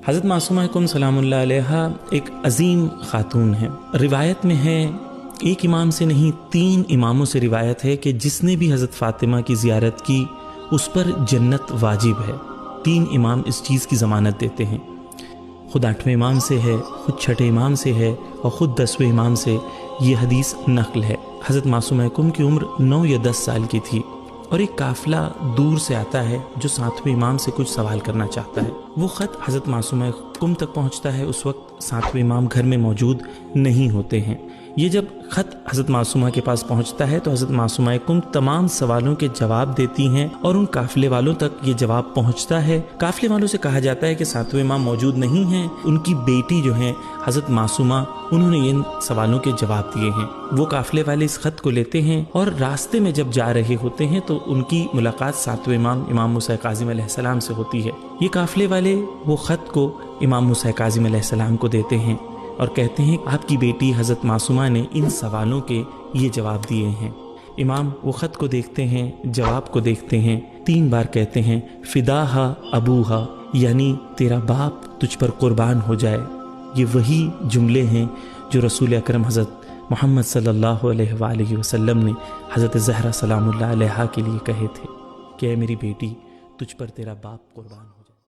حضرت معصومہ کم سلام اللہ علیہا ایک عظیم خاتون ہیں۔ روایت میں ہے، ایک امام سے نہیں 3 اماموں سے روایت ہے کہ جس نے بھی حضرت فاطمہ کی زیارت کی اس پر جنت واجب ہے۔ 3 امام اس چیز کی ضمانت دیتے ہیں، خود 8ویں امام سے ہے، خود 6 امام سے ہے اور خود 10ویں امام سے یہ حدیث نقل ہے۔ حضرت معصومہ کم کی عمر 9 یا 10 سال کی تھی اور ایک قافلہ دور سے آتا ہے جو 7ویں امام سے کچھ سوال کرنا چاہتا ہے۔ وہ خط حضرت معصومہ کم تک پہنچتا ہے، اس وقت 7ویں امام گھر میں موجود نہیں ہوتے ہیں۔ یہ جب خط حضرت معصومہ کے پاس پہنچتا ہے تو حضرت معصومہ کم تمام سوالوں کے جواب دیتی ہیں اور ان قافلے والوں تک یہ جواب پہنچتا ہے۔ قافلے والوں سے کہا جاتا ہے کہ 7ویں امام موجود نہیں ہیں، ان کی بیٹی جو ہیں حضرت معصومہ، انہوں نے ان سوالوں کے جواب دیے ہیں۔ وہ قافلے والے اس خط کو لیتے ہیں اور راستے میں جب جا رہے ہوتے ہیں تو ان کی ملاقات 7ویں امام موسیٰ کاظم علیہ السلام سے ہوتی ہے۔ یہ قافلے والے وہ خط کو امام موسیٰ کاظم علیہ السلام کو دیتے ہیں اور کہتے ہیں آپ کی بیٹی حضرت معصومہ نے ان سوالوں کے یہ جواب دیے ہیں۔ امام وہ خط کو دیکھتے ہیں، جواب کو دیکھتے ہیں، 3 بار کہتے ہیں فداہا ابوہا، یعنی تیرا باپ تجھ پر قربان ہو جائے۔ یہ وہی جملے ہیں جو رسول اکرم حضرت محمد صلی اللہ علیہ وآلہ وسلم نے حضرت زہرا سلام اللہ علیہا کے لیے کہے تھے کہ اے میری بیٹی تجھ پر تیرا باپ قربان ہو۔